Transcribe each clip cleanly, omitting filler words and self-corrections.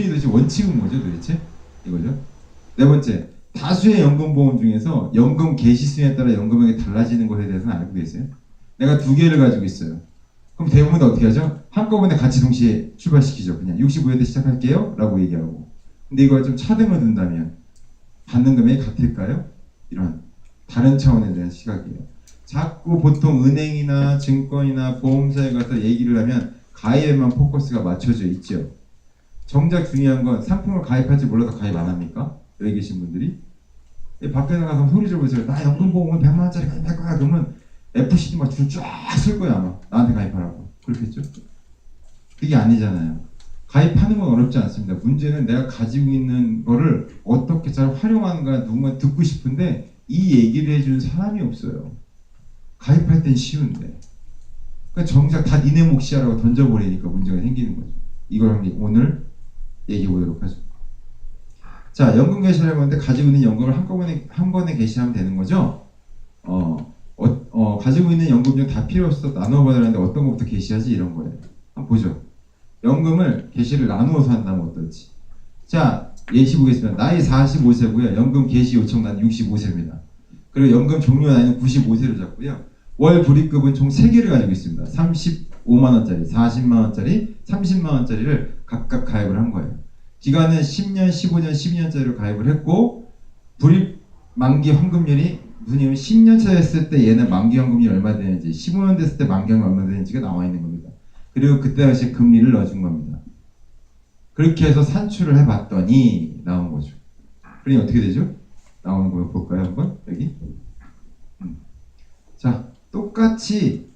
기준이 도대체 원칙은 뭐죠 도대체? 이거죠. 네 번째, 다수의 연금보험 중에서 연금 개시수에 따라 연금액이 달라지는 것에 대해서는 알고 계세요? 내가 두 개를 가지고 있어요. 그럼 대부분 어떻게 하죠? 한꺼번에 같이 동시에 출발시키죠. 그냥 65세 때 시작할게요 라고 얘기하고. 근데 이걸 좀 차등을 둔다면 받는 금액이 같을까요? 이런 다른 차원에 대한 시각이에요. 자꾸 보통 은행이나 증권이나 보험사에 가서 얘기를 하면 가입에만 포커스가 맞춰져 있죠. 정작 중요한 건 상품을 가입할지 몰라도 가입 안 합니까? 여기 계신 분들이. 밖에 나가서 소리 지르면서 나 연금보험은 100만 원짜리 가입할 거야. 그러면 FCD 막 줄 쫙 쓸 거야 아마. 나한테 가입하라고. 그렇겠죠? 그게 아니잖아요. 가입하는 건 어렵지 않습니다. 문제는 내가 가지고 있는 거를 어떻게 잘 활용하는가 누군가 듣고 싶은데 이 얘기를 해주는 사람이 없어요. 가입할 땐 쉬운데. 그러니까 정작 다 니네 몫이야라고 던져버리니까 문제가 생기는 거죠. 이걸 오늘 얘기해 보도록 하죠. 자, 연금 개시를 하는데 가지고 있는 연금을 한 번에 개시하면 되는 거죠. 가지고 있는 연금 중 다 필요 없어서 나누어 받으라는데 어떤 것부터 개시하지 이런 거예요. 한번 보죠. 연금을 개시를 나누어서 한다면 어떨지. 자, 예시 보겠습니다. 나이 45세고요. 연금 개시 요청 난 65세입니다. 그리고 연금 종료 나이는 95세로 잡고요. 월 불입금은 총 3개를 가지고 있습니다. 35만원짜리, 40만원짜리, 30만원짜리를 각각 가입을 한 거예요. 기간은 10년, 15년, 12년짜리로 가입을 했고 불입 만기 환급률이 무슨 얘기냐면 10년 차 됐을 때 얘는 만기 환급률이 얼마 되는지 15년 됐을 때 만기 환급률이 얼마 되는지가 나와 있는 겁니다. 그리고 그때 당시 금리를 넣어준 겁니다. 그렇게 해서 산출을 해봤더니 나온 거죠. 그러니 어떻게 되죠? 나오는 거 볼까요 한번? 여기. 자, 똑같이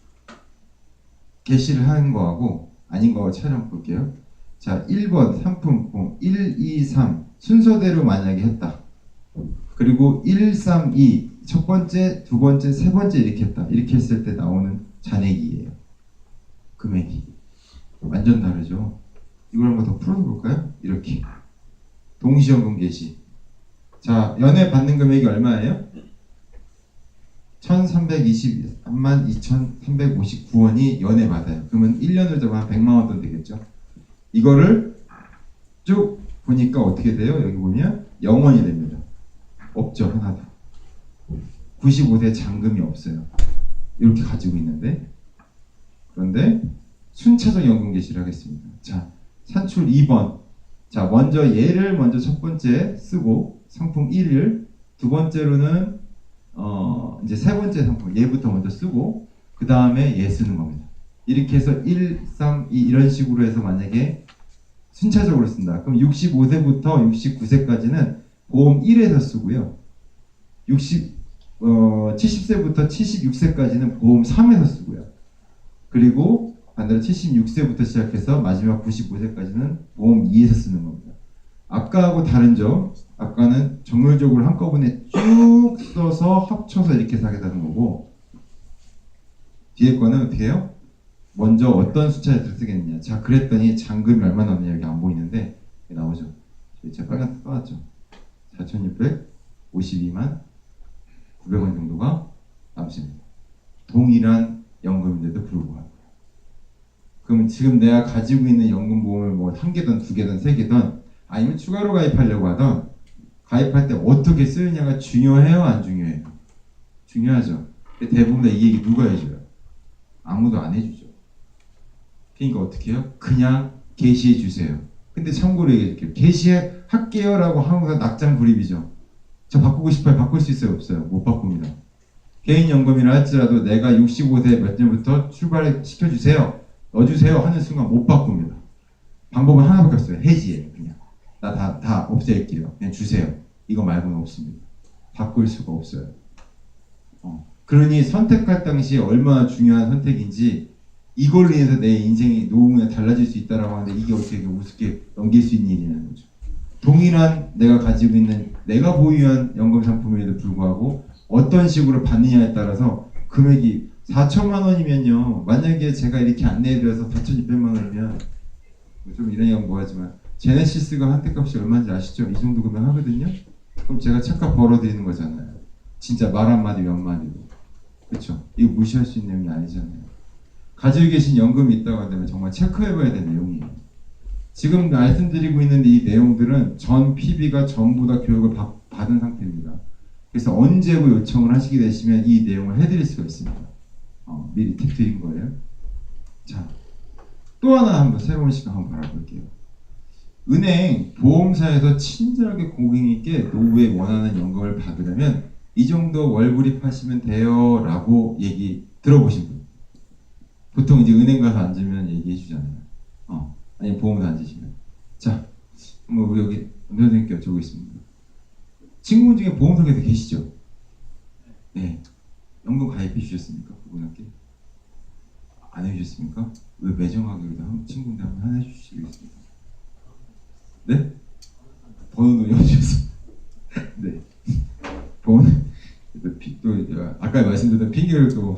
게시를 하는 거하고 아닌 거 촬영 볼게요. 자, 1번 상품봉 1, 2, 3 순서대로 만약에 했다. 그리고 1, 3, 2 첫 번째, 두 번째, 세 번째 이렇게 했다. 이렇게 했을 때 나오는 잔액이에요. 금액이. 완전 다르죠. 이걸 한번 더 풀어볼까요? 이렇게. 동시연금 개시. 자, 연회 받는 금액이 얼마예요? 1323만 2359원이 연회 받아요. 그러면 1년을 잡으면 100만원 돈 되겠죠. 이거를 쭉 보니까 어떻게 돼요? 여기 보면 0원이 됩니다. 없죠. 하나도. 95세 잔금이 없어요. 이렇게 가지고 있는데 그런데 순차적 연금 개시를 하겠습니다. 자, 산출 2번. 자, 먼저 얘를 먼저 첫 번째 쓰고 상품 1을 두 번째로는 이제 세 번째 상품 얘부터 먼저 쓰고 그 다음에 얘 쓰는 겁니다. 이렇게 해서 1, 3, 2 이런 식으로 해서 만약에 순차적으로 쓴다. 그럼 65세부터 69세까지는 보험 1에서 쓰고요. 70세부터 76세까지는 보험 3에서 쓰고요. 그리고 반대로 76세부터 시작해서 마지막 95세까지는 보험 2에서 쓰는 겁니다. 아까하고 다른 점, 아까는 정률적으로 한꺼번에 쭉 써서 합쳐서 이렇게 사겠다는 거고 뒤에 거는 어떻게 해요? 먼저 어떤 숫자를 쓰겠느냐. 자, 그랬더니 잔금이 얼마 남느냐 여기 안 보이는데 여기 나오죠. 제가 빨간 써왔죠. 4,652만 900원 정도가 남습니다. 동일한 연금인데도 불구하고. 그럼 지금 내가 가지고 있는 연금보험을 뭐 한 개든 두 개든 세 개든 아니면 추가로 가입하려고 하던 가입할 때 어떻게 쓰느냐가 중요해요? 안 중요해요? 중요하죠. 대부분 다 이 얘기 누가 해줘요? 아무도 안 해주죠. 그러니까 어떻게 해요? 그냥 게시해 주세요. 근데 참고로 얘기해 줄게요. 게시할게요 라고 하는 낙장 불입이죠. 저 바꾸고 싶어요. 바꿀 수 있어요? 없어요? 못 바꿉니다. 개인연금이라 할지라도 내가 65세 몇 년부터 출발시켜주세요. 넣어주세요 하는 순간 못 바꿉니다. 방법은 하나밖에 없어요. 해지예요. 그냥 나 다 없앨게요. 그냥 주세요. 이거 말고는 없습니다. 바꿀 수가 없어요. 그러니 선택할 당시에 얼마나 중요한 선택인지 이걸로 인해서 내 인생이 노후가 달라질 수 있다라고 하는데 이게 어떻게 우습게 넘길 수 있는 일이냐는 거죠. 동일한 내가 가지고 있는 내가 보유한 연금 상품에도 불구하고 어떤 식으로 받느냐에 따라서 금액이 4천만 원이면요. 만약에 제가 이렇게 안내해드려서 4,600만 원이면 좀 이런 얘기는 뭐하지만 제네시스가 한대값이 얼마인지 아시죠? 이 정도 금액 하거든요. 그럼 제가 착각 벌어드리는 거잖아요. 진짜 말 한마디 몇 마디로. 그렇죠? 이거 무시할 수 있는 내용이 아니잖아요. 가지고 계신 연금이 있다고 한다면 정말 체크해봐야 될 내용이에요. 지금 말씀드리고 있는 이 내용들은 전 PB가 전부 다 교육을 받은 상태입니다. 그래서 언제고 요청을 하시게 되시면 이 내용을 해드릴 수가 있습니다. 미리 팁 드린 거예요. 자, 또 하나 한번 새로운 시간 한번 바라볼게요. 은행, 보험사에서 친절하게 고객님께 노후에 원하는 연금을 받으려면 이 정도 월불입하시면 돼요 라고 얘기 들어보신 분. 보통 이제 은행 가서 앉으면 얘기해 주잖아요. 아니 보험사 앉으시면. 자, 뭐 우리 여기 선생님께 여쭤보겠습니다. 친구분 중에 보험사에서 계시죠? 네. 연금 가입해 주셨습니까? 그분한테? 안 해주셨습니까? 왜 매정하게 친구인데 한번 해주시겠습니까? 네? 번호도 여주셨어요. 네. 번호 또 아까 말씀드렸던 핑계를 또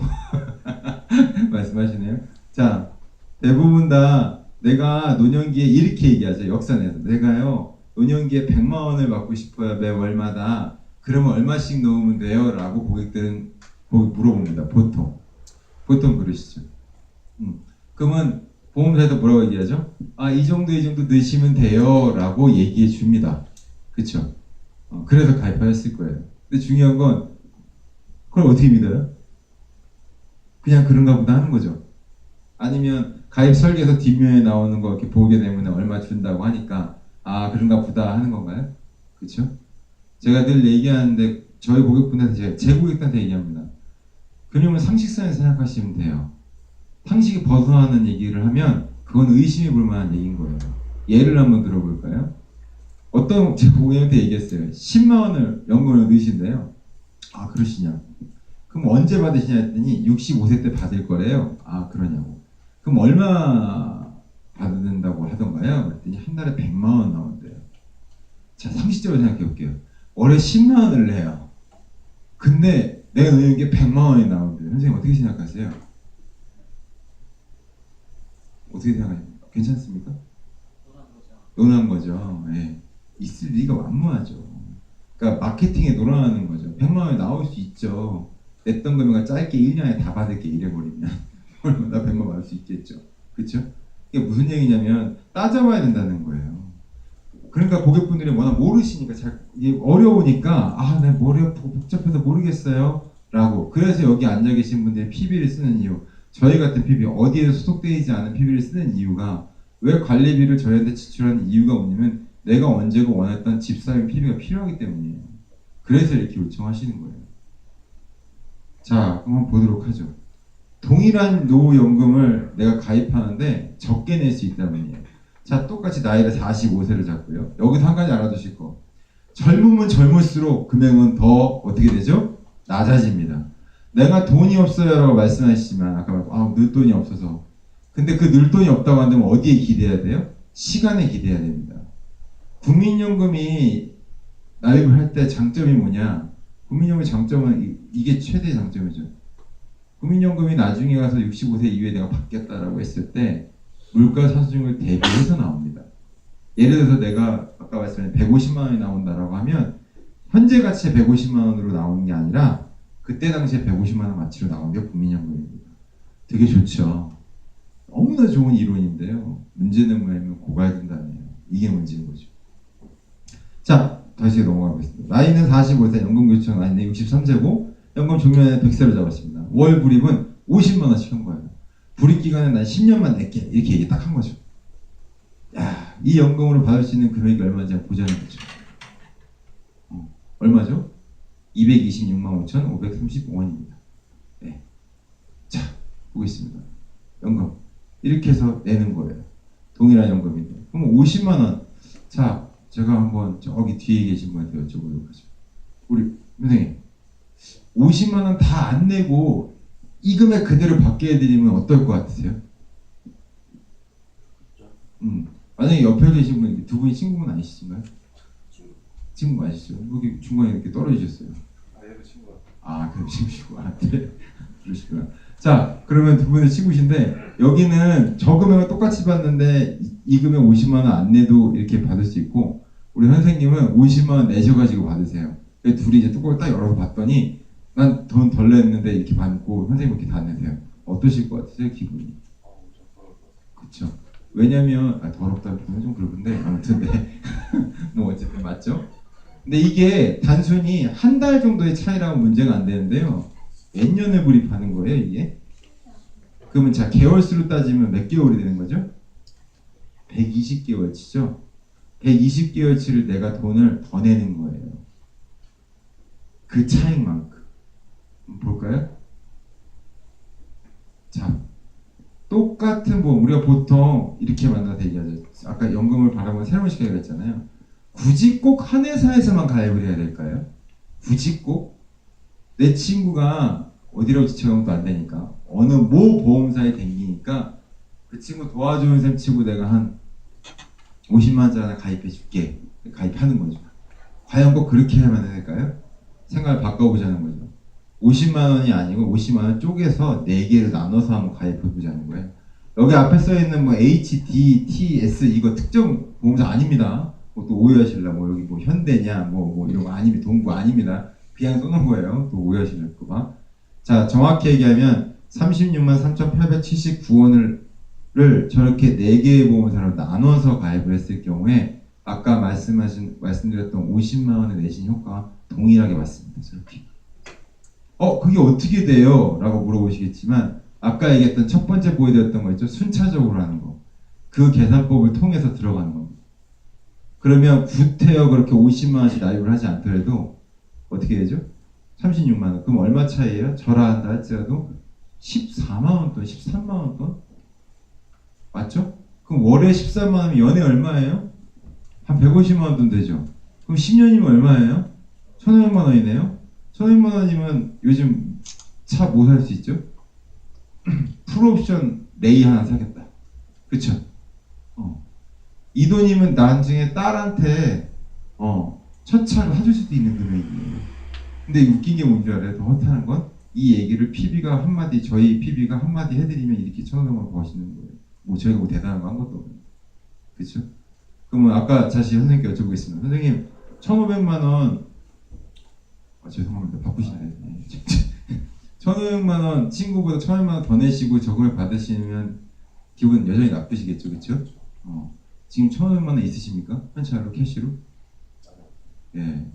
말씀하시네요. 자, 대부분 다 내가 노년기에 이렇게 얘기하죠. 역산에서 내가요 노년기에 100만 원을 받고 싶어요 매월마다. 그러면 얼마씩 넣으면 돼요? 라고 고객들은 물어봅니다. 보통 그러시죠. 그러면 보험사에서 뭐라고 얘기하죠? 이 정도 넣으시면 돼요 라고 얘기해 줍니다. 그쵸? 그래서 가입하셨을 거예요. 근데 중요한 건 그걸 어떻게 믿어요? 그냥 그런가 보다 하는 거죠. 아니면 가입 설계서 뒷면에 나오는 거 이렇게 보게 되면 얼마 준다고 하니까 그런가 보다 하는 건가요? 그쵸? 제가 늘 얘기하는데 저희 고객분한테 제 고객한테 얘기합니다. 금융을 상식선에서 생각하시면 돼요. 상식이 벗어나는 얘기를 하면 그건 의심해 볼 만한 얘기인 거예요. 예를 한번 들어볼까요? 어떤 제 고객한테 얘기했어요. 10만 원을 연금을 넣으신대요. 그러시냐? 그럼 언제 받으시냐 했더니 65세 때 받을 거래요. 그러냐고. 그럼 얼마 받는다고 하던가요? 그랬더니 한 달에 100만 원 나온대요. 자, 상식적으로 생각해 볼게요. 월에 10만 원을 내요. 근데 내가 넣는 게 100만 원이 나온대요. 선생님 어떻게 생각하세요? 어떻게 생각하십니까? 괜찮습니까? 논한 거죠. 예. 있을 리가 만무하죠. 그러니까 마케팅에 놀아나는 거죠. 100만 원이 나올 수 있죠. 냈던 금액을 짧게 1년에 다 받을게 이래버리면 나 100만 원 받을 수 있겠죠. 그렇죠? 이게 무슨 얘기냐면 따져봐야 된다는 거예요. 그러니까 고객분들이 워낙 모르시니까 이게 어려우니까 나 머리가 복잡해서 모르겠어요 라고. 그래서 여기 앉아 계신 분들이 PB를 쓰는 이유, 저희 같은 PB, 어디에도 소속되어 않은 PB를 쓰는 이유가, 왜 관리비를 저희한테 지출하는 이유가 뭐냐면 내가 언제고 원했던 집사용 PB가 필요하기 때문이에요. 그래서 이렇게 요청하시는 거예요. 자, 그럼 한번 보도록 하죠. 동일한 노후연금을 내가 가입하는데 적게 낼 수 있다는 얘기예요. 자, 똑같이 나이를 45세를 잡고요. 여기서 한 가지 알아두실 거. 젊으면 젊을수록 금액은 더 어떻게 되죠? 낮아집니다. 내가 돈이 없어요 라고 말씀하시지만 아까 늘 돈이 없어서. 근데 그 늘 돈이 없다고 한다면 어디에 기대해야 돼요? 시간에 기대해야 됩니다. 국민연금이 나입을 할 때 장점이 뭐냐? 국민연금의 장점은 이게 최대의 장점이죠. 국민연금이 나중에 가서 65세 이후에 내가 받겠다라고 했을 때 물가 상승을 대비해서 나옵니다. 예를 들어서 내가 아까 말씀드린 150만 원이 나온다라고 하면 현재 가치의 150만 원으로 나오는 게 아니라 그때 당시에 150만 원 가치로 나온 게 국민연금입니다. 되게 좋죠. 너무나 좋은 이론인데요. 문제는 뭐냐면 고갈된다네요. 이게 문제인 거죠. 자, 다시 넘어가겠습니다. 나이는 45세, 연금교청 나이는 63세고 연금 종료에는 100세로 잡았습니다. 월 불입은 50만 원씩 한 거예요. 불입 기간은 난 10년만 낼게 이렇게 얘기 딱 한 거죠. 야, 이 연금으로 받을 수 있는 금액이 얼마인지 보자는 거죠. 얼마죠? 226만 5,535원입니다. 네. 자, 보겠습니다. 연금 이렇게 해서 내는 거예요. 동일한 연금인데. 그럼 50만 원. 자, 제가 한번 저기 뒤에 계신 분한테 여쭤보도록 하죠. 우리 선생님, 50만 원 다 안 내고 이 금액 그대로 받게 해드리면 어떨 것 같으세요? 만약에 옆에 계신 분, 두 분이 친구분 아니시신가요? 친구 맞으시죠? 여기 중간에 이렇게 떨어지셨어요. 얘도 친구야. 그럼 친구시고. 네. 그러시구나. 자, 그러면 두 분의 친구신데 여기는 저 금액을 똑같이 받는데 이 금액 50만 원 안 내도 이렇게 받을 수 있고, 우리 선생님은 50만 원 내셔가지고 받으세요. 그래서 둘이 이제 뚜껑을 딱 열어서 봤더니 난 돈 덜 냈는데 이렇게 받고 선생님 이렇게 다 내세요. 어떠실 것 같으세요? 기분이? 엄청 부러울 것 같아. 그쵸? 왜냐면 더럽다고 보면 좀 그런데 아무튼 네. 뭐 어쨌든 맞죠? 근데 이게 단순히 한 달 정도의 차이라고 문제가 안 되는데요. 몇 년을 불입하는 거예요, 이게? 그러면 자, 개월수로 따지면 몇 개월이 되는 거죠? 120개월치죠? 120개월치를 내가 돈을 더 내는 거예요. 그 차익만큼. 볼까요? 자, 똑같은 뭐 우리가 보통 이렇게 만나서 얘기하죠. 아까 연금을 바라보면 새로운 시각이 했잖아요. 굳이 꼭 한 회사에서만 가입을 해야 될까요? 굳이 꼭? 내 친구가 어디로 지쳐가면 안 되니까 어느 모 보험사에 댕기니까 그 친구 도와주는 셈 치고 내가 한 50만 원짜리 하나 가입해 줄게. 가입하는 거죠. 과연 꼭 그렇게 해야만 될까요? 생각을 바꿔보자는 거죠. 50만 원이 아니고 50만 원 쪼개서 4개를 나눠서 한번 가입해 보자는 거예요. 여기 앞에 써 있는 뭐 HDTS 이거 특정 보험사 아닙니다. 또 오해하실라 뭐 여기 뭐 현대냐 뭐 이런 거 아닙니다. 동부 아닙니다. 그냥 써놓은 거예요. 또 오해하실까 봐. 자, 정확히 얘기하면 36만 3,879원을 저렇게 4개의 보험사로 나눠서 가입을 했을 경우에 아까 말씀드렸던 50만 원의 내신 효과와 동일하게 맞습니다. 저렇게. 그게 어떻게 돼요? 라고 물어보시겠지만 아까 얘기했던 첫 번째 보여드렸던 거 있죠? 순차적으로 하는 거. 그 계산법을 통해서 들어가는 겁니다. 그러면 구태여 그렇게 50만 원씩 납입을 하지 않더라도 어떻게 되죠? 36만 원. 그럼 얼마 차이예요? 절하한다 할지라도 14만 원 돈, 13만 원 돈? 맞죠? 그럼 월에 13만 원이면 연에 얼마예요? 한 150만 원 돈 되죠? 그럼 10년이면 얼마예요? 1,500만 원이네요? 1,500만 원이면 요즘 차 뭐 살 수 있죠? 풀옵션 레이 하나 사겠다. 그쵸? 이 돈이면 나중에 딸한테 첫 차를 사줄 수도 있는 금액이에요. 근데 웃긴 게 뭔지 알아요? 더 허탈한 건 이 얘기를 PB가 한마디, 저희 PB가 한마디 해드리면 이렇게 1,500만 원 버시는 거예요. 뭐 저희가 뭐 대단한 거 한 것도 없는데. 그쵸? 그러면 아까 다시 선생님께 여쭤보겠습니다. 선생님 1,500만 원 죄송합니다. 바쁘신데 1,500만 원 친구보다 1,500만 원 더 내시고 저금을 받으시면 기분 여전히 나쁘시겠죠, 그렇죠? 지금 1,500만 원 있으십니까? 현찰로 캐시로? 예.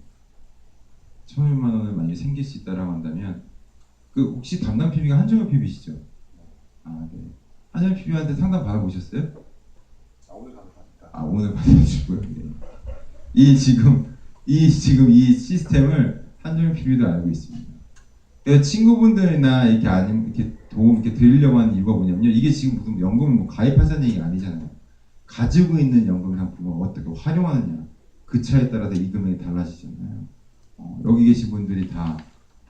1,500만 원을 만약에 생길 수 있다라고 한다면 그 혹시 담당 PB가 한정혁 PB시죠? 네. 한정혁 PB한테 상담 받아보셨어요? 오늘 받아주시고요. 네. 이 시스템을 한정혁 PB도 알고 있습니다. 그래서 친구분들이나 이렇게 도움 이렇게 드리려고 하는 이유가 뭐냐면요. 이게 지금 무슨 연금을 뭐 가입하자는 얘기가 아니잖아요. 가지고 있는 연금 상품을 어떻게 활용하느냐 그 차에 따라서 이 금액이 달라지잖아요. 여기 계신 분들이 다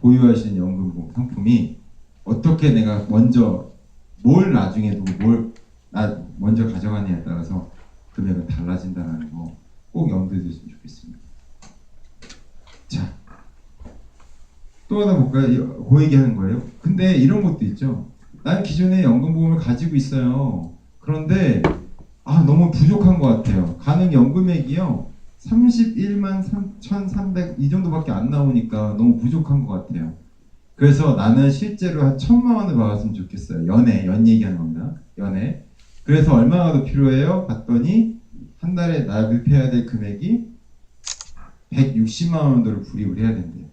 보유하시는 연금 상품이 어떻게 내가 먼저 뭘 나중에 두고 뭘 먼저 가져가느냐에 따라서 금액은 달라진다는 거 꼭 염두에 두셨으면 좋겠습니다. 자, 또 하나 볼까요? 그 얘기하는 거예요. 근데 이런 것도 있죠. 난 기존에 연금보험을 가지고 있어요. 그런데 너무 부족한 것 같아요. 가능 연금액이요 31만 3,300 이 정도밖에 안 나오니까 너무 부족한 것 같아요. 그래서 나는 실제로 한 1,000만 원을 받았으면 좋겠어요. 연 얘기하는 겁니다. 연에. 그래서 얼마가 더 필요해요? 봤더니 한 달에 납입해야 될 금액이 160만 원 정도를 불입을 해야 된대요.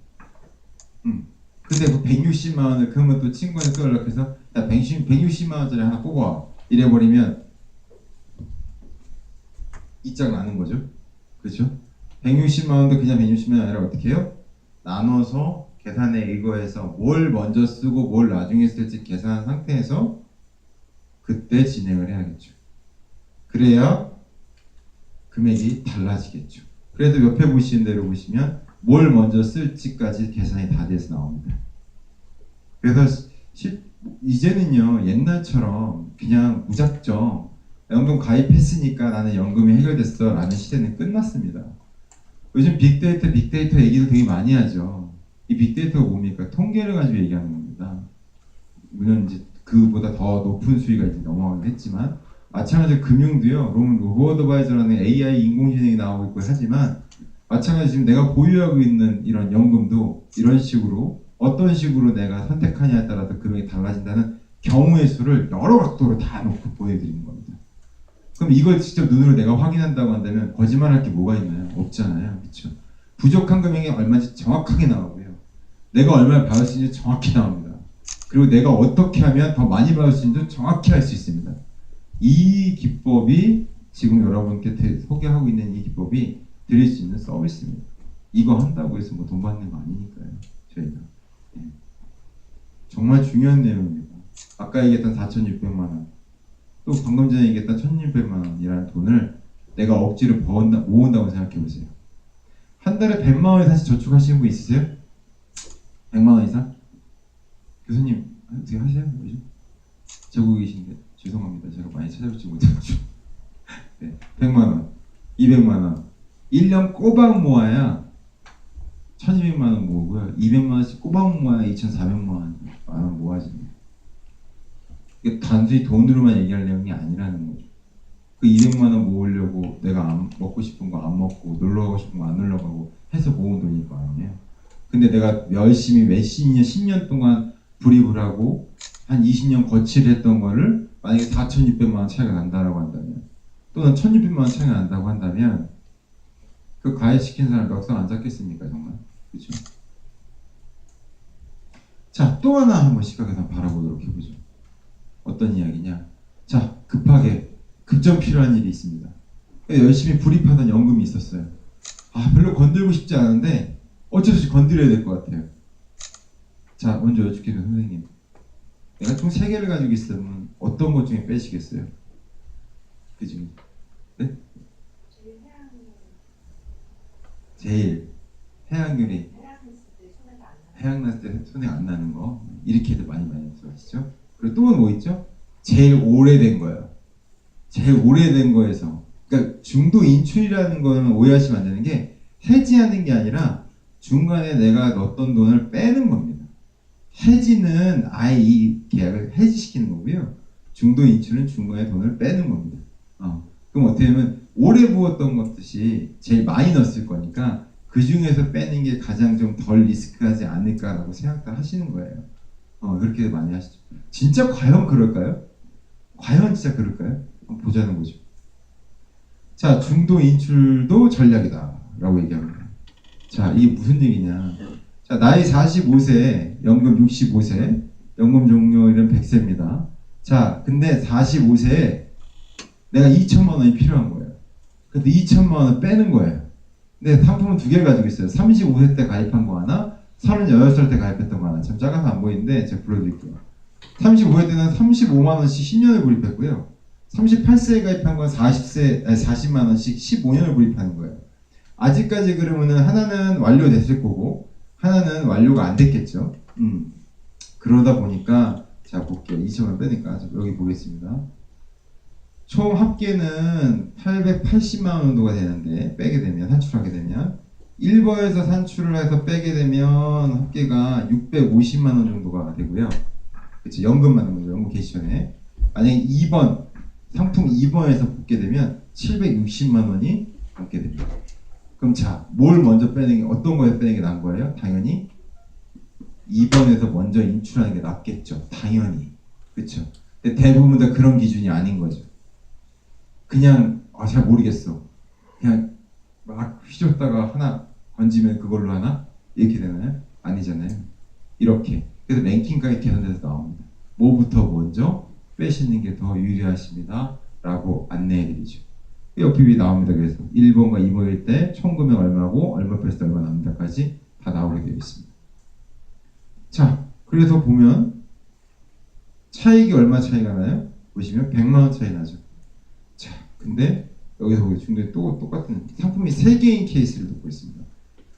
근데 그 160만 원을 그러면 또 친구한테 또 연락해서 야 160만 원짜리 하나 뽑아 이래버리면 이짝 나는 거죠. 그렇죠? 160만 원도 그냥 160만 원 아니라 어떻게 해요? 나눠서 계산에 의거해서 뭘 먼저 쓰고 뭘 나중에 쓸지 계산한 상태에서 그때 진행을 해야겠죠. 그래야 금액이 달라지겠죠. 그래서 옆에 보시는 대로 보시면 뭘 먼저 쓸지까지 계산이 다 돼서 나옵니다. 그래서 이제는요 옛날처럼 그냥 무작정 연금 가입했으니까 나는 연금이 해결됐어 라는 시대는 끝났습니다. 요즘 빅데이터 얘기를 되게 많이 하죠. 이 빅데이터가 뭡니까? 통계를 가지고 얘기하는 겁니다. 물론 이제 그보다 더 높은 수위가 이제 넘어가긴 했지만 마찬가지로 금융도요. 로보어드바이저라는 AI 인공지능이 나오고 있고 하지만 마찬가지로 지금 내가 보유하고 있는 이런 연금도 이런 식으로 어떤 식으로 내가 선택하냐에 따라서 금액이 달라진다는 경우의 수를 여러 각도로 다 놓고 보여드리는 겁니다. 그럼 이걸 직접 눈으로 내가 확인한다고 한다면 거짓말할 게 뭐가 있나요? 없잖아요. 그렇죠? 부족한 금액이 얼마인지 정확하게 나오고요. 내가 얼마를 받을 수 있는지 정확히 나옵니다. 그리고 내가 어떻게 하면 더 많이 받을 수 있는지 정확히 알 수 있습니다. 이 기법이 지금 여러분께 소개하고 있는 이 기법이 드릴 수 있는 서비스입니다. 이거 한다고 해서 뭐 돈 받는 거 아니니까요. 저희가. 예. 정말 중요한 내용입니다. 아까 얘기했던 4,600만 원, 또 방금 전에 얘기했던 1,600만 원이라는 돈을 내가 억지로 모은다고 생각해 보세요. 한 달에 100만 원 이상씩 저축하시는 분 있으세요? 100만 원 이상? 교수님 어떻게 하세요? 요즘? 제국이신데 죄송합니다. 제가 많이 찾아뵙지 못해가지고. 네, 100만 원, 200만 원, 1년 꼬박 모아야 1,200만 원 모으고요. 200만 원씩 꼬박 모아야 2,400만 원 모아집니다. 이게 단순히 돈으로만 얘기할 내용이 아니라는 거죠. 그 200만 원 모으려고 내가 먹고 싶은 거 안 먹고 놀러 가고 싶은 거 안 놀러 가고 해서 모은 돈일 거 아니에요. 근데 내가 열심히 몇십 년, 10년 동안 불입을 하고 한 20년 거치를 했던 거를 만약에 4,600만 원 차이가 난다라고 한다면, 또는 1,600만 원 차이가 난다고 한다면 그 가해시킨 사람 멱살 안 잡겠습니까 정말? 그렇죠? 자, 또 하나 한번 시각에서 바라보도록 해보죠. 어떤 이야기냐? 자, 급하게 급전 필요한 일이 있습니다. 열심히 불입하던 연금이 있었어요. 아, 별로 건들고 싶지 않은데 어쩔 수 없이 건드려야 될 것 같아요. 자, 먼저 여쭙기는 선생님, 내가 총 3개를 가지고 있으면 어떤 것 중에 빼시겠어요? 그 중에? 네? 제일 해양유리, 해양 났을 때 손해 안 나는 거, 이렇게도 많이 말씀하시죠. 그리고 또 뭐 있죠? 제일 오래된 거예요. 제일 오래된 거에서, 그러니까 중도 인출이라는 거는 오해하시면 안 되는 게 해지하는 게 아니라 중간에 내가 넣었던 돈을 빼는 겁니다. 해지는 아예 이 계약을 해지시키는 거고요. 중도 인출은 중간에 돈을 빼는 겁니다. 그럼 어떻게 보면 오래 부었던 것듯이 제일 많이 넣었을 거니까 그 중에서 빼는 게 가장 좀 덜 리스크하지 않을까라고 생각도 하시는 거예요. 그렇게 많이 하시죠. 진짜 과연 그럴까요? 과연 진짜 그럴까요? 한번 보자는 거죠. 자, 중도 인출도 전략이다 라고 얘기합니다. 자, 이게 무슨 얘기냐? 자, 나이 45세, 연금 65세, 연금 종료일은 100세입니다. 자, 근데 45세에 내가 2천만 원이 필요한 거예요. 근데 2천만 원을 빼는 거예요. 근데 상품은 2개를 가지고 있어요. 35세 때 가입한 거 하나, 38살 때 가입했던 거 하나. 참 작아서 안 보이는데 제가 불러드릴게요. 35세 때는 35만 원씩 10년을 불입했고요. 38세에 가입한 건 40만 원씩 15년을 불입하는 거예요. 아직까지 그러면은 하나는 완료됐을 거고 하나는 완료가 안 됐겠죠. 그러다 보니까 자 볼게요. 2천만 빼니까 여기 보겠습니다. 총 합계는 880만 원 정도가 되는데 빼게 되면 산출하게 되면 1번에서 산출을 해서 빼게 되면 합계가 650만 원 정도가 되고요. 그치, 연금 받는 거죠. 연금 개시 전에. 만약에 2번 상품 2번에서 붙게 되면 760만 원이 남게 됩니다. 그럼 자, 뭘 먼저 빼는 게, 어떤 거에서 빼는 게 나은 거예요? 당연히 2번에서 먼저 인출하는 게 낫겠죠. 당연히. 그렇죠. 근데 대부분 다 그런 기준이 아닌 거죠. 그냥 잘 모르겠어. 그냥 막 휘젓다가 하나 건지면 그걸로 하나? 이렇게 되나요? 아니잖아요. 이렇게. 그래서 랭킹까지 계산돼서 나옵니다. 뭐부터 먼저 빼시는 게 더 유리하십니다. 라고 안내해드리죠. 옆입이 나옵니다. 그래서 1번과 2번일 때 총 금액 얼마고 얼마 뺐을 때 얼마 남는다까지 다 나오게 되어 있습니다. 자, 그래서 보면 차익이 얼마 차이가 나요? 보시면 100만 원 차이 나죠. 자, 근데 여기서 보기 중간에 또 똑같은 상품이 3개인 케이스를 듣고 있습니다.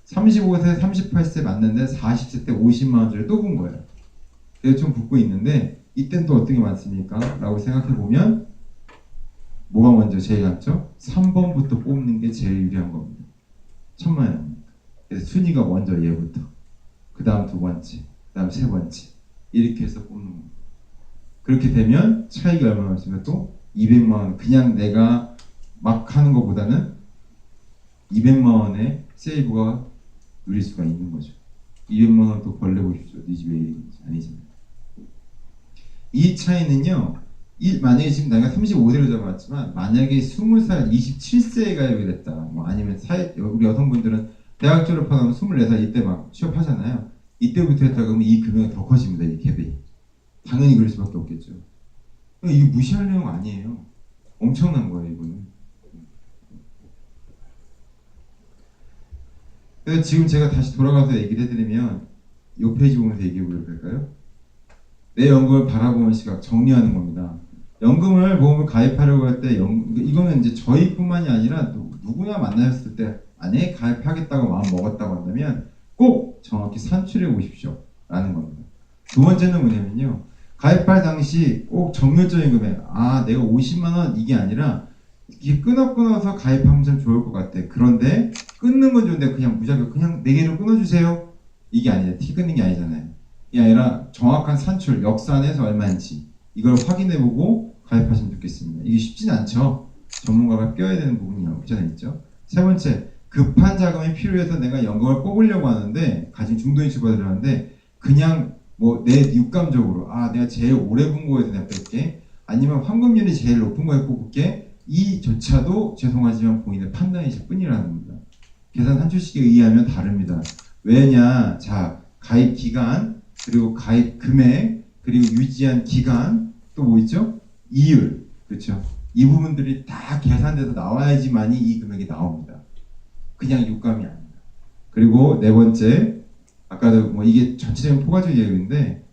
35세, 38세 맞는데 40세 때 50만 원짜리 또 본 거예요. 그래서 좀 붙고 있는데 이땐 또 어떤 게 많습니까? 라고 생각해 보면 뭐가 먼저 제일 낫죠? 3번부터 뽑는 게 제일 유리한 겁니다. 1,000만 원입니다. 그래서 순위가 먼저 얘부터, 그 다음 2번째, 그 다음 3번째 이렇게 해서 뽑는 겁니다. 그렇게 되면 차익이 얼마나 있으면 또 200만 원, 그냥 내가 막 하는 것보다는 200만 원의 세이브가 누릴 수가 있는 거죠. 200만 원 또 벌려 보십시오. 네 집에 일인지 아니잖아요. 이 차이는요, 만약에 지금 내가 35세로 잡았지만 만약에 20살, 27세에 가입이 됐다. 뭐 아니면 우리 여성분들은 대학 졸업하면 24살 이때 막 취업하잖아요. 이때부터 했다 그러면 이 금액이 더 커집니다. 이 갭이. 당연히 그럴 수밖에 없겠죠. 이게 무시할 내용 아니에요. 엄청난 거예요, 이거는. 그래서 지금 제가 다시 돌아가서 얘기를 해드리면 이 페이지 보면서 얘기해 보려고 할까요? 내 연금을 바라보는 시각 정리하는 겁니다. 연금을 보험을 가입하려고 할 때 이거는 이제 저희뿐만이 아니라 누구나 만나셨을 때 만약에 가입하겠다고 마음 먹었다고 한다면 꼭 정확히 산출해 보십시오 라는 겁니다. 두 번째는 뭐냐면요, 가입할 당시 꼭 정률적인 금액, 내가 50만원 이게 아니라 이게 끊어서 가입하면 참 좋을 것 같아. 그런데 끊는 건 좋은데 그냥 무작위 그냥 4개를 끊어주세요 이게 아니라 티 끊는 게 아니잖아요. 이게 아니라 정확한 산출, 역산해서 얼마인지 이걸 확인해보고 가입하시면 좋겠습니다. 이게 쉽진 않죠. 전문가가 껴야 되는 부분이 없지 않아 있죠. 세 번째, 급한 자금이 필요해서 내가 연금을 뽑으려고 하는데 가진 중도인식 받으려는데 그냥 뭐 내 육감적으로 내가 제일 오래 본 거에서 내가 뺄게, 아니면 환급률이 제일 높은 거에 뽑을게, 이조차도 죄송하지만 본인의 판단이실 뿐이라는 겁니다. 계산 산출식에 의하면 다릅니다. 왜냐, 자, 가입 기간, 그리고 가입 금액, 그리고 유지한 기간, 또 뭐 있죠? 이율, 그렇죠? 이 부분들이 다 계산돼서 나와야지만이 이 금액이 나옵니다. 그냥 육감이 아닙니다. 그리고 네 번째, 아까도 뭐 이게 전체적인 포괄적 얘기인데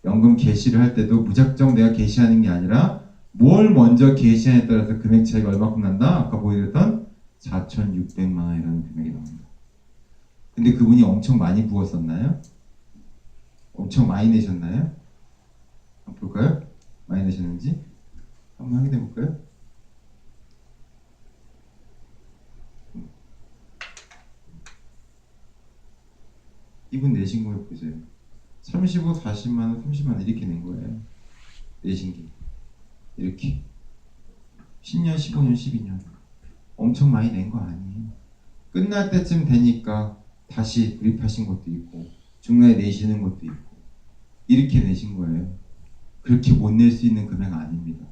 연금 개시를 할 때도 무작정 내가 개시하는 게 아니라 뭘 먼저 개시하냐에 따라서 금액 차이가 얼마큼 난다? 아까 보여드렸던 4,600만 원이라는 금액이 나옵니다. 근데 그분이 엄청 많이 부었었나요? 엄청 많이 내셨나요? 한번 볼까요? 많이 내셨는지 한번 확인해 볼까요? 이분 내신 거 보세요. 35, 40만 원, 30만 원 이렇게 낸 거예요. 내신 게 이렇게 10년, 15년, 12년 엄청 많이 낸 거 아니에요. 끝날 때쯤 되니까 다시 구입하신 것도 있고 중간에 내시는 것도 있고 이렇게 내신 거예요. 그렇게 못 낼 수 있는 금액 아닙니다.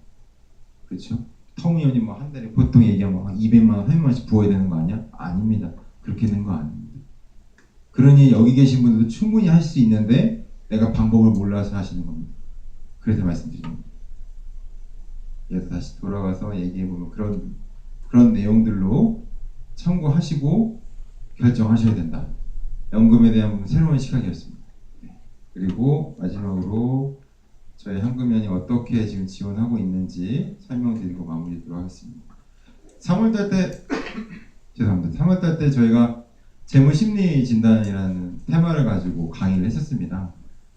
그렇죠? 터무니없이 뭐 한 달에 보통 얘기하면 200만 원, 300만 원씩 부어야 되는 거 아니야? 아닙니다. 그렇게 낸 거 아닙니다. 그러니 여기 계신 분들도 충분히 할 수 있는데 내가 방법을 몰라서 하시는 겁니다. 그래서 말씀드리는 겁니다. 그래서 다시 돌아가서 얘기해보면 그런 내용들로 참고하시고 결정하셔야 된다. 연금에 대한 새로운 시각이었습니다. 그리고 마지막으로 저희 현금연이 어떻게 지금 지원하고 있는지 설명드리고 마무리하도록 하겠습니다. 3월달 때 죄송합니다. 3월달 때 저희가 재무심리 진단이라는 테마를 가지고 강의를 했었습니다.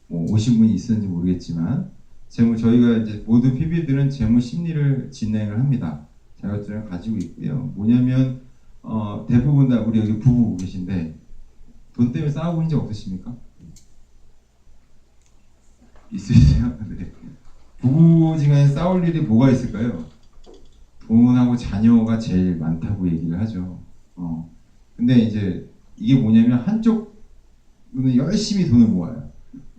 뭐 오신 분이 있었는지 모르겠지만 저희가 이제 모든 PB들은 재무심리를 진행을 합니다. 자격증을 가지고 있고요. 뭐냐면 대부분 다 우리 여기 부부 계신데 돈 때문에 싸우고 있는 적 없으십니까? 있으세요? 네. 부부지간에 싸울 일이 뭐가 있을까요? 돈하고 자녀가 제일 많다고 얘기를 하죠. 근데 이제 이게 뭐냐면 한쪽 분은 열심히 돈을 모아요.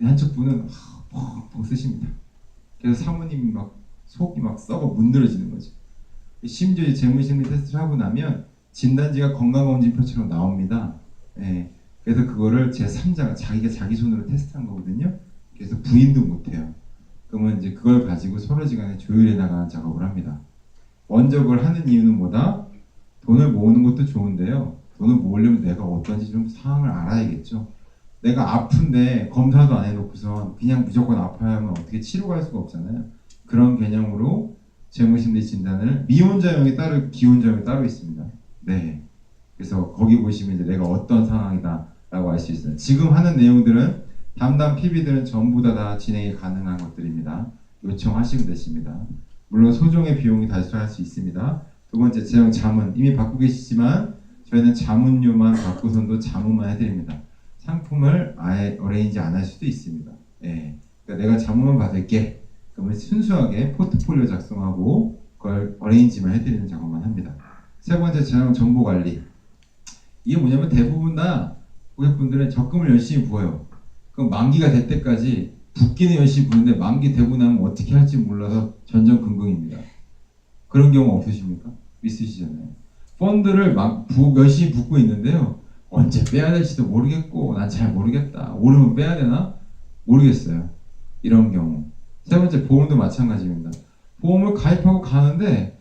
한쪽 분은 펑펑 쓰십니다. 그래서 사모님이 막 속이 막 썩어 문드러지는 거죠. 심지어 재무심리 테스트를 하고 나면 진단지가 건강검진표처럼 나옵니다. 예. 그래서 그거를 제3자가 자기가 자기 손으로 테스트한 거거든요. 그래서 부인도 못해요. 그러면 이제 그걸 가지고 서로지간에 조율해 나가는 작업을 합니다. 먼저 그걸 하는 이유는 뭐다? 돈을 모으는 것도 좋은데요. 돈을 모으려면 내가 어떤지 좀 상황을 알아야겠죠. 내가 아픈데 검사도 안 해놓고선 그냥 무조건 아파야 하면 어떻게 치료가 할 수가 없잖아요. 그런 개념으로 재무심리 진단을 미혼자용이 따로 기혼자용이 따로 있습니다. 네. 그래서 거기 보시면 이제 내가 어떤 상황이다라고 알 수 있어요. 지금 하는 내용들은 담당 PB들은 전부 다 진행이 가능한 것들입니다. 요청하시면 되십니다. 물론 소정의 비용이 발생할 수 있습니다. 두 번째, 제형 자문 이미 받고 계시지만 저희는 자문료만 받고선도 자문만 해드립니다. 상품을 아예 어레인지 안 할 수도 있습니다. 예. 그러니까 내가 자문만 받을게. 그러면 순수하게 포트폴리오 작성하고 그걸 어레인지만 해드리는 작업만 합니다. 세 번째, 재형 정보 관리. 이게 뭐냐면 대부분 다 고객분들은 적금을 열심히 부어요. 그럼 만기가 될 때까지 붓기는 열심히 부는데 만기 되고 나면 어떻게 할지 몰라서 전전긍긍입니다. 그런 경우 없으십니까? 있으시잖아요. 펀드를 열심히 붓고 있는데요. 언제 빼야 될지도 모르겠고 난 잘 모르겠다. 오르면 빼야 되나? 모르겠어요. 이런 경우. 세 번째, 보험도 마찬가지입니다. 보험을 가입하고 가는데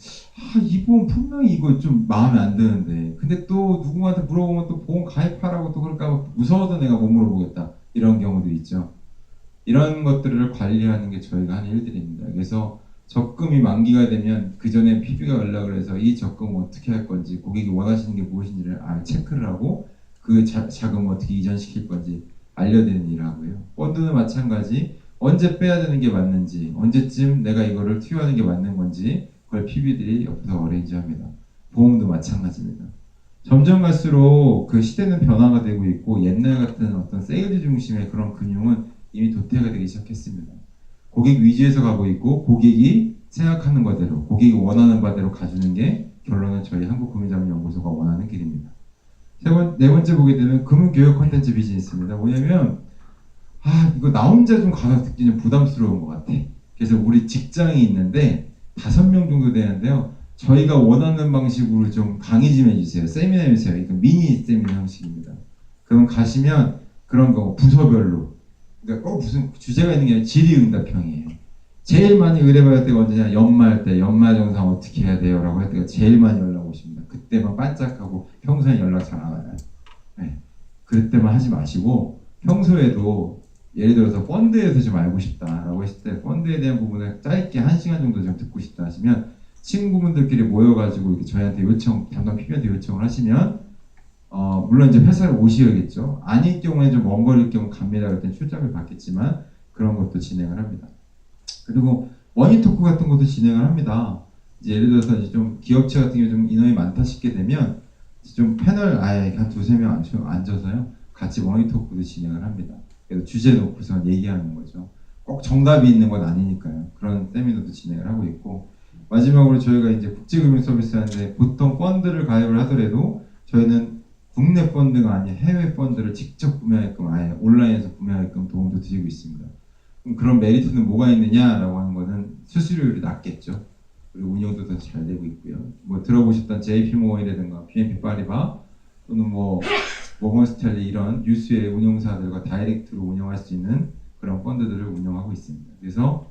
이 보험 분명히 이거 좀 마음에 안 드는데 근데 또 누군가한테 물어보면 또 보험 가입하라고 또 그럴까 봐 무서워서 내가 못 물어보겠다. 이런 경우도 있죠. 이런 것들을 관리하는 게 저희가 하는 일들입니다. 그래서 적금이 만기가 되면 그 전에 PB가 연락을 해서 이 적금을 어떻게 할 건지 고객이 원하시는 게 무엇인지를 체크를 하고 그 자금을 어떻게 이전시킬 건지 알려드리는 일을 하고요. 펀드는 마찬가지 언제 빼야 되는 게 맞는지 언제쯤 내가 이거를 투여하는 게 맞는 건지 그걸 PB들이 옆에서 어레인지합니다. 보험도 마찬가지입니다. 점점 갈수록 그 시대는 변화가 되고 있고 옛날 같은 어떤 세일즈 중심의 그런 금융은 이미 도태가 되기 시작했습니다. 고객 위주에서 가고 있고 고객이 생각하는 바대로 고객이 원하는 바대로 가주는 게 결론은 저희 한국금융자문연구소가 원하는 길입니다. 네 번째 보게 되면 금융교육 콘텐츠 비즈니스입니다. 뭐냐면 이거 나 혼자 좀 가서 듣기 좀 부담스러운 것 같아. 그래서 우리 직장이 있는데 5명 정도 되는데요. 저희가 원하는 방식으로 좀 강의 좀 해주세요. 세미나 해주세요. 그러니까 미니 세미나 형식입니다. 그럼 가시면 그런 거 부서별로 그러니까 꼭 무슨 주제가 있는 게 아니라 질의응답형이에요. 제일 많이 의뢰받을 때가 언제냐? 연말 때 연말정산 어떻게 해야 돼요? 라고 할 때가 제일 많이 연락 오십니다. 그때만 반짝하고 평소에 연락 잘 안 와요. 네. 그때만 하지 마시고 평소에도 예를 들어서 펀드에서 좀 알고 싶다라고 했을 때 펀드에 대한 부분을 짧게 1시간 정도 좀 듣고 싶다 하시면 친구분들끼리 모여가지고 이렇게 저희한테 담당 PB한테 요청을 하시면 물론 이제 회사를 오셔야겠죠. 아닐 경우에 좀 먼 거리일 경우 갑니다. 그럴 땐 출장을 받겠지만 그런 것도 진행을 합니다. 그리고 머니토크 같은 것도 진행을 합니다. 이제 예를 들어서 이제 좀 기업체 같은 경우 좀 인원이 많다 싶게 되면 좀 패널 아예 한 2-3명 앉아서요. 같이 머니토크도 진행을 합니다. 그래서 주제 놓고서 얘기하는 거죠. 꼭 정답이 있는 건 아니니까요. 그런 세미나도 진행을 하고 있고 마지막으로 저희가 이제 국제금융 서비스 하는데 보통 펀드를 가입을 하더라도 저희는 국내 펀드가 아닌 해외 펀드를 직접 구매하게끔 아예 온라인에서 구매하게끔 도움도 드리고 있습니다. 그럼 그런 메리트는 뭐가 있느냐라고 하는 거는 수수료율이 낮겠죠. 그리고 운영도 더 잘 되고 있고요. 뭐 들어보셨던 JP모건이라든가 BNP 파리바 또는 뭐 모건스탠리 이런 유수의 운용사들과 다이렉트로 운영할 수 있는 그런 펀드들을 운영하고 있습니다. 그래서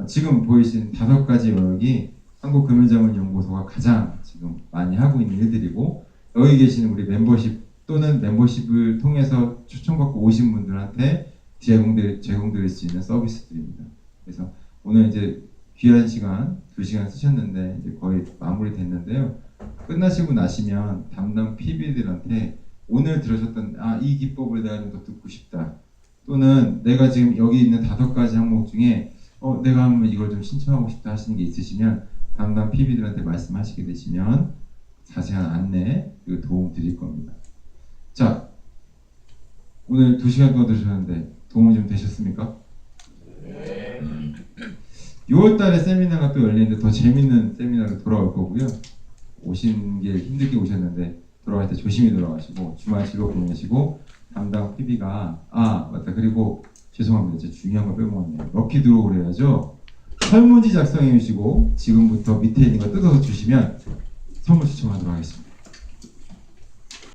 지금 보이신 5가지 영역이 한국금융자문연구소가 가장 지금 많이 하고 있는 일들이고 여기 계시는 우리 멤버십 또는 멤버십을 통해서 추천받고 오신 분들한테 제공드릴 수 있는 서비스들입니다. 그래서 오늘 이제 귀한 시간 2시간 쓰셨는데 이제 거의 마무리 됐는데요. 끝나시고 나시면 담당 PB들한테 오늘 들으셨던 이 기법을 내가 좀 더 듣고 싶다 또는 내가 지금 여기 있는 5가지 항목 중에 내가 한번 이걸 좀 신청하고 싶다 하시는 게 있으시면 담당 PB들한테 말씀하시게 되시면 자세한 안내 그리고 도움 드릴 겁니다. 자, 오늘 2시간 동안 들으셨는데 도움이 좀 되셨습니까? 네. 6월달에 세미나가 또 열리는데 더 재밌는 세미나로 돌아올 거고요. 오신 게 힘들게 오셨는데 돌아갈 때 조심히 돌아가시고 주말 즐겁게 보내시고 담당 PB가 맞다 그리고 죄송합니다. 제가 중요한 걸 빼먹었네요. 럭키 드로우를 해야죠. 설문지 작성해 주시고 지금부터 밑에 있는 거 뜯어서 주시면 선물 추첨하도록 하겠습니다.